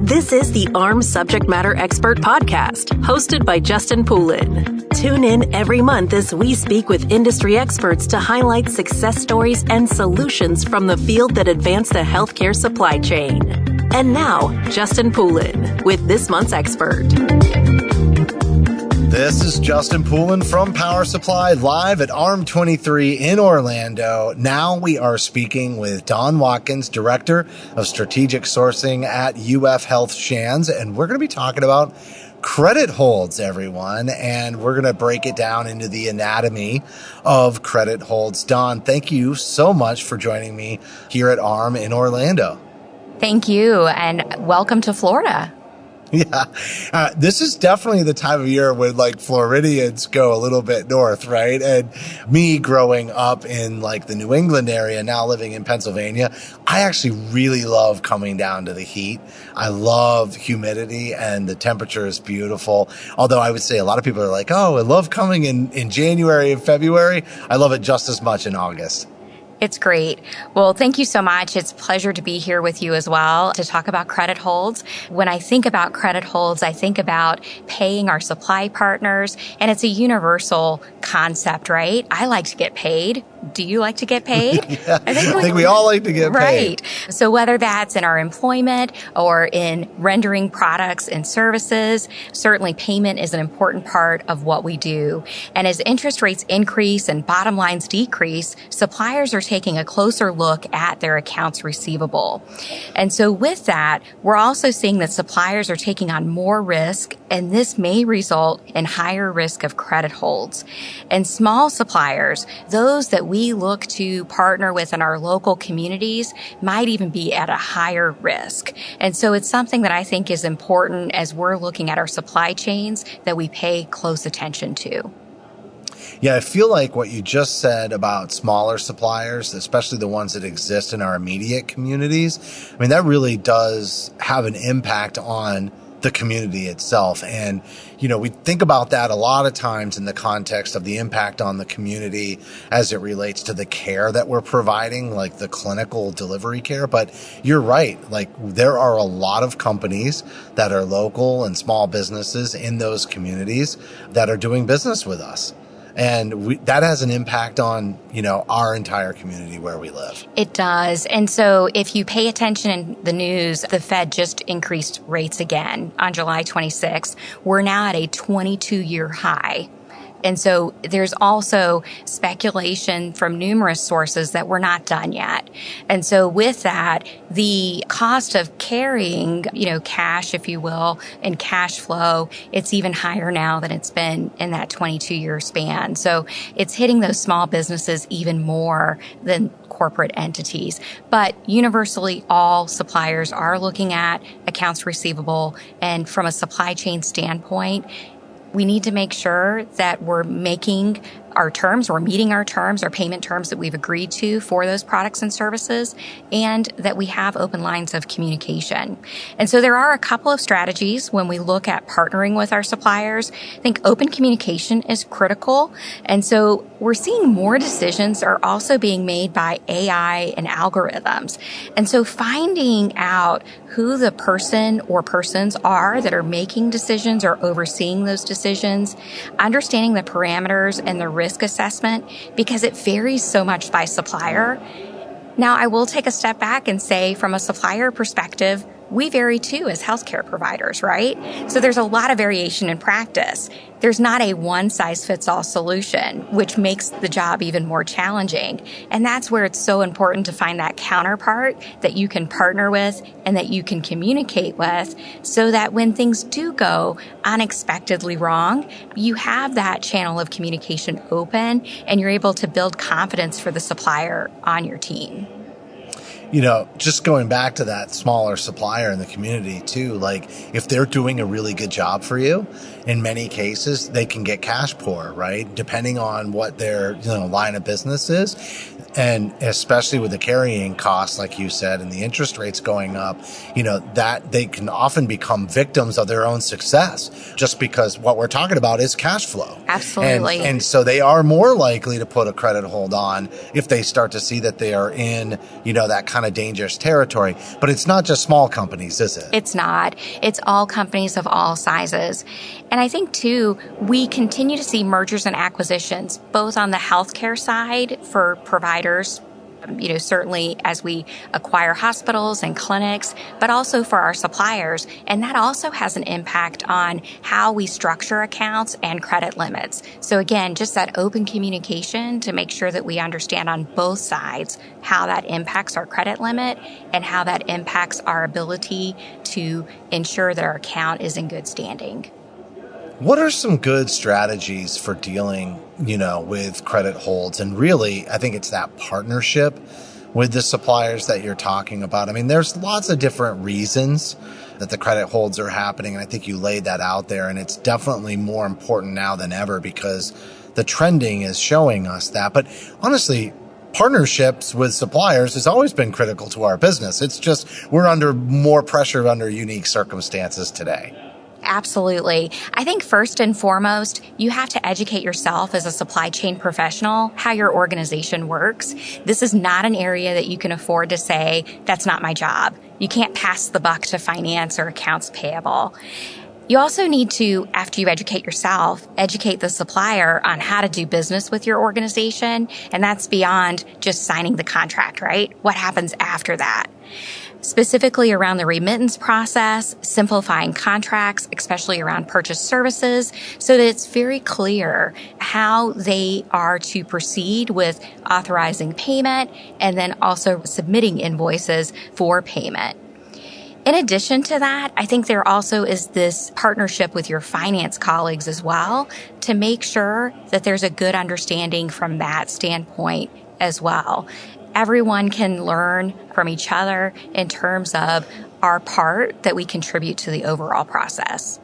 This is the AHRMM Subject Matter Expert Podcast, hosted by Justin Poulin. Tune in every month as we speak with industry experts to highlight success stories and solutions from the field that advance the healthcare supply chain. And now, Justin Poulin with this month's expert. This is Justin Poulin from Power Supply, live at AHRMM 23 in Orlando. Now we are speaking with Dawn Watkins, Director of Strategic Sourcing at UF Health Shands, and we're going to be talking about credit holds, everyone, and we're going to break it down into the anatomy of credit holds. Dawn, thank you so much for joining me here at AHRMM in Orlando. Thank you, and welcome to Florida. Yeah, this is definitely the time of year when Floridians go a little bit north, right? And me growing up in the New England area, now living in Pennsylvania, I actually really love coming down to the heat. I love humidity and the temperature is beautiful. Although I would say a lot of people are like, oh, I love coming in January and February. I love it just as much in August. It's great. Well, thank you so much. It's a pleasure to be here with you as well to talk about credit holds. When I think about credit holds, I think about paying our supply partners, and it's a universal concept, right? I like to get paid. Do you like to get paid? Yeah, I think we all like to get paid. Right. So whether that's in our employment or in rendering products and services, certainly payment is an important part of what we do. And as interest rates increase and bottom lines decrease, suppliers are taking a closer look at their accounts receivable. And so with that, we're also seeing that suppliers are taking on more risk, and this may result in higher risk of credit holds. And small suppliers, those that we look to partner with in our local communities, might even be at a higher risk. And so it's something that I think is important as we're looking at our supply chains that we pay close attention to. Yeah, I feel like what you just said about smaller suppliers, especially the ones that exist in our immediate communities, I mean, that really does have an impact on the community itself. And, we think about that a lot of times in the context of the impact on the community as it relates to the care that we're providing, like the clinical delivery care. But you're right. There are a lot of companies that are local and small businesses in those communities that are doing business with us. And that has an impact on, our entire community where we live. It does. And so if you pay attention in the news, the Fed just increased rates again on July 26th. We're now at a 22-year high. And so there's also speculation from numerous sources that we're not done yet. And so with that, the cost of carrying, cash, if you will, and cash flow, it's even higher now than it's been in that 22-year span. So it's hitting those small businesses even more than corporate entities. But universally, all suppliers are looking at accounts receivable. And from a supply chain standpoint, we need to make sure that we're meeting our payment terms that we've agreed to for those products and services, and that we have open lines of communication. And so there are a couple of strategies when we look at partnering with our suppliers. I think open communication is critical. And so we're seeing more decisions are also being made by AI and algorithms. And so finding out who the person or persons are that are making decisions or overseeing those decisions, understanding the parameters and the risk assessment, because it varies so much by supplier. Now, I will take a step back and say, from a supplier perspective, we vary too as healthcare providers, right? So there's a lot of variation in practice. There's not a one-size-fits-all solution, which makes the job even more challenging. And that's where it's so important to find that counterpart that you can partner with and that you can communicate with, so that when things do go unexpectedly wrong, you have that channel of communication open and you're able to build confidence for the supplier on your team. Just going back to that smaller supplier in the community too, if they're doing a really good job for you, in many cases, they can get cash poor, right? Depending on what their, line of business is. And especially with the carrying costs, like you said, and the interest rates going up, that they can often become victims of their own success just because what we're talking about is cash flow. Absolutely. And so they are more likely to put a credit hold on if they start to see that they are in, that kind of dangerous territory. But it's not just small companies, is it? It's not. It's all companies of all sizes. And I think, too, we continue to see mergers and acquisitions, both on the healthcare side for providers, certainly as we acquire hospitals and clinics, but also for our suppliers. And that also has an impact on how we structure accounts and credit limits. So again, just that open communication to make sure that we understand on both sides how that impacts our credit limit and how that impacts our ability to ensure that our account is in good standing. What are some good strategies for dealing, with credit holds? And really, I think it's that partnership with the suppliers that you're talking about. I mean, there's lots of different reasons that the credit holds are happening. And I think you laid that out there. And it's definitely more important now than ever because the trending is showing us that. But honestly, partnerships with suppliers has always been critical to our business. It's just we're under more pressure under unique circumstances today. Absolutely. I think first and foremost, you have to educate yourself as a supply chain professional how your organization works. This is not an area that you can afford to say, that's not my job. You can't pass the buck to finance or accounts payable. You also need to, after you educate yourself, educate the supplier on how to do business with your organization. And that's beyond just signing the contract, right? What happens after that? Specifically around the remittance process, simplifying contracts, especially around purchase services, so that it's very clear how they are to proceed with authorizing payment and then also submitting invoices for payment. In addition to that, I think there also is this partnership with your finance colleagues as well to make sure that there's a good understanding from that standpoint as well. Everyone can learn from each other in terms of our part that we contribute to the overall process.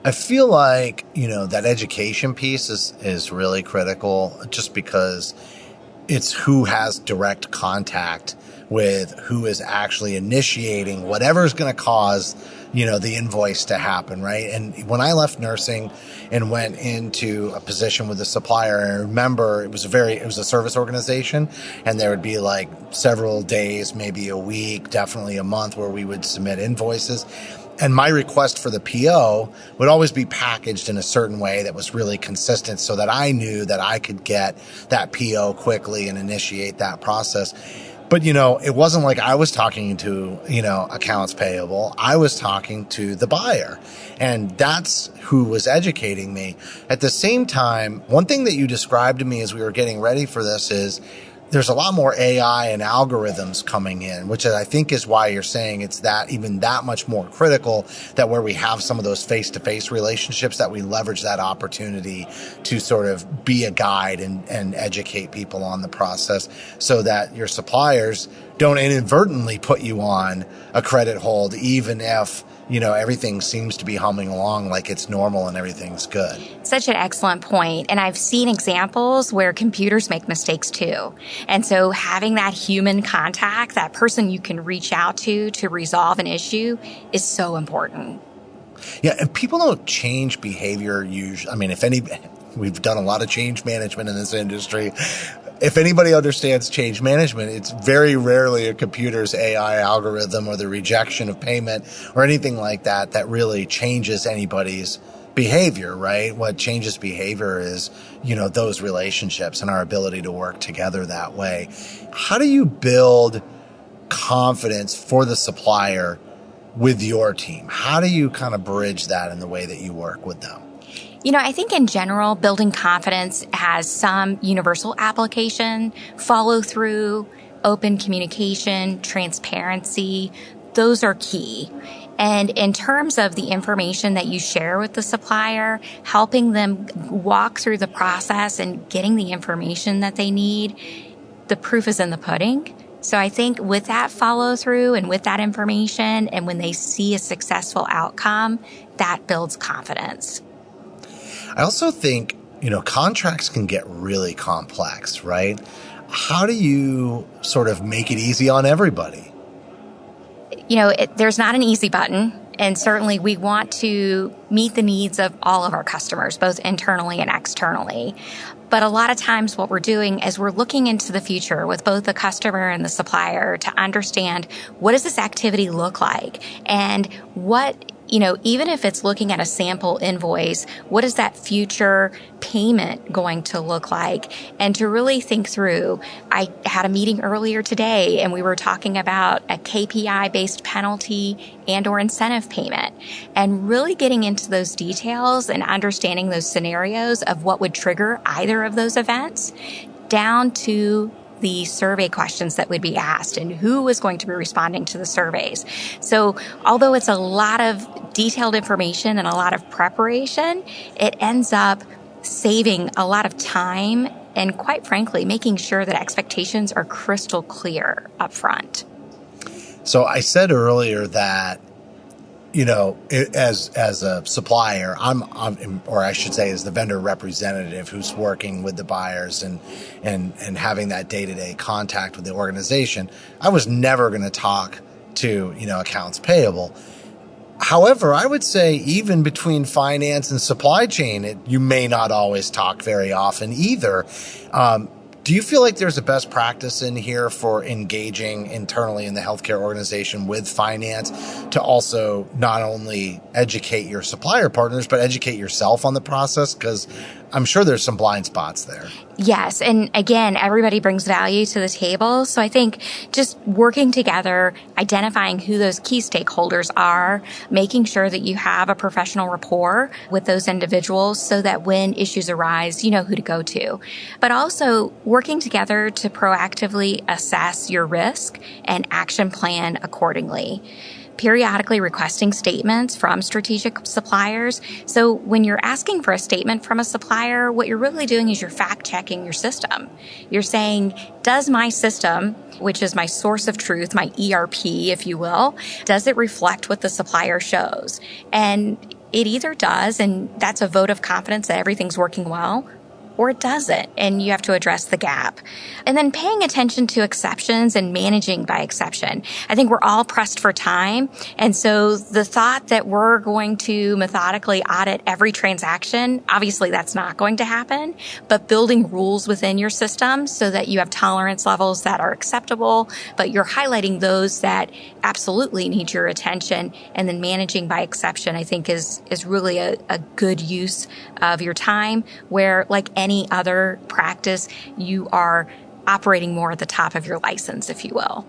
I feel like, that education piece is really critical just because it's who has direct contact with who is actually initiating whatever's going to cause, the invoice to happen, right? And when I left nursing and went into a position with a supplier, I remember it was a service organization, and there would be like several days, maybe a week, definitely a month where we would submit invoices. And my request for the PO would always be packaged in a certain way that was really consistent so that I knew that I could get that PO quickly and initiate that process. But, it wasn't like I was talking to, accounts payable. I was talking to the buyer. And that's who was educating me. At the same time, one thing that you described to me as we were getting ready for this is there's a lot more AI and algorithms coming in, which I think is why you're saying it's even that much more critical that where we have some of those face-to-face relationships that we leverage that opportunity to sort of be a guide and educate people on the process so that your suppliers don't inadvertently put you on a credit hold, even if everything seems to be humming along like it's normal and everything's good. Such an excellent point. And I've seen examples where computers make mistakes too. And so having that human contact, that person you can reach out to resolve an issue is so important. Yeah. And people don't change behavior usually. I mean, we've done a lot of change management in this industry. If anybody understands change management, it's very rarely a computer's AI algorithm or the rejection of payment or anything like that that really changes anybody's behavior, right? What changes behavior is, those relationships and our ability to work together that way. How do you build confidence for the supplier with your team? How do you kind of bridge that in the way that you work with them? I think in general, building confidence has some universal application, follow through, open communication, transparency. Those are key. And in terms of the information that you share with the supplier, helping them walk through the process and getting the information that they need, the proof is in the pudding. So I think with that follow through and with that information, and when they see a successful outcome, that builds confidence. I also think, contracts can get really complex, right? how do you sort of make it easy on everybody? There's not an easy button. And certainly we want to meet the needs of all of our customers, both internally and externally. But a lot of times what we're doing is we're looking into the future with both the customer and the supplier to understand, what does this activity look like? And what, even if it's looking at a sample invoice, what is that future payment going to look like? And to really think through, I had a meeting earlier today and we were talking about a KPI-based penalty and or incentive payment, and really getting into those details and understanding those scenarios of what would trigger either of those events, down to the survey questions that would be asked and who was going to be responding to the surveys. So although it's a lot of detailed information and a lot of preparation, it ends up saving a lot of time and, quite frankly, making sure that expectations are crystal clear up front. So I said earlier that, as a supplier, or I should say as the vendor representative who's working with the buyers and having that day-to-day contact with the organization, I was never going to talk to, accounts payable. However, I would say even between finance and supply chain, you may not always talk very often either. Do you feel like there's a best practice in here for engaging internally in the healthcare organization with finance to also not only educate your supplier partners, but educate yourself on the process? Because I'm sure there's some blind spots there. Yes. And again, everybody brings value to the table. So I think just working together, identifying who those key stakeholders are, making sure that you have a professional rapport with those individuals so that when issues arise, you know who to go to. But also working together to proactively assess your risk and action plan accordingly. Periodically requesting statements from strategic suppliers. So when you're asking for a statement from a supplier, what you're really doing is you're fact-checking your system. You're saying, does my system, which is my source of truth, my ERP, if you will, does it reflect what the supplier shows? And it either does, and that's a vote of confidence that everything's working well, or it doesn't, and you have to address the gap. And then paying attention to exceptions and managing by exception. I think we're all pressed for time, and so the thought that we're going to methodically audit every transaction, obviously that's not going to happen, but building rules within your system so that you have tolerance levels that are acceptable, but you're highlighting those that absolutely need your attention, and then managing by exception, I think is really a good use of your time, where like any other practice, you are operating more at the top of your license, if you will.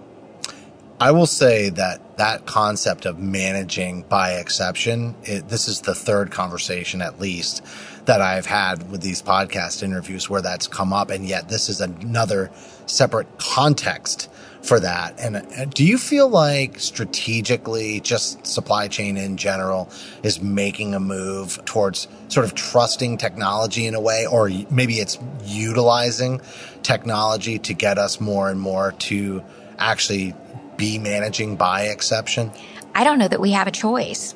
I will say that concept of managing by exception, this is the third conversation at least that I've had with these podcast interviews where that's come up, and yet this is another separate context for that. And do you feel like strategically, just supply chain in general is making a move towards sort of trusting technology in a way, or maybe it's utilizing technology to get us more and more to actually be managing by exception? I don't know that we have a choice,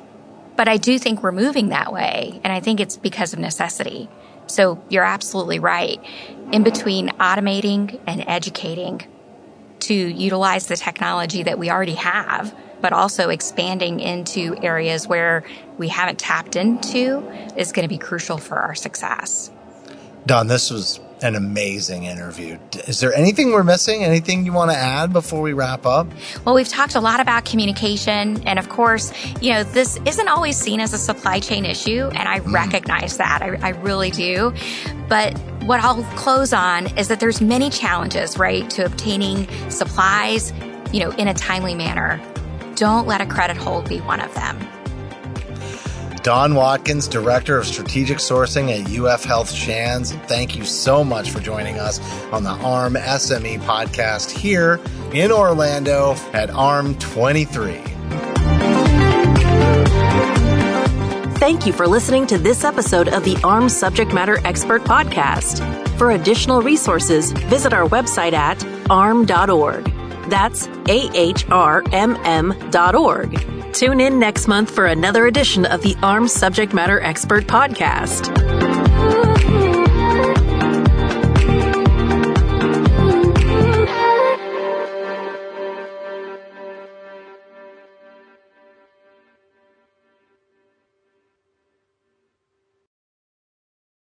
but I do think we're moving that way. And I think it's because of necessity. So you're absolutely right. In between automating and educating to utilize the technology that we already have, but also expanding into areas where we haven't tapped into is going to be crucial for our success. Dawn, this was an amazing interview. Is there anything we're missing? Anything you want to add before we wrap up? Well, we've talked a lot about communication. And of course, this isn't always seen as a supply chain issue. And I recognize that. I really do. But what I'll close on is that there's many challenges, right, to obtaining supplies, in a timely manner. Don't let a credit hold be one of them. Dawn Watkins, Director of Strategic Sourcing at UF Health Shands, thank you so much for joining us on the AHRMM SME podcast here in Orlando at AHRMM 23. Thank you for listening to this episode of the AHRMM Subject Matter Expert Podcast. For additional resources, visit our website at ahrmm.org. That's AHRMM.org. Tune in next month for another edition of the AHRMM Subject Matter Expert Podcast.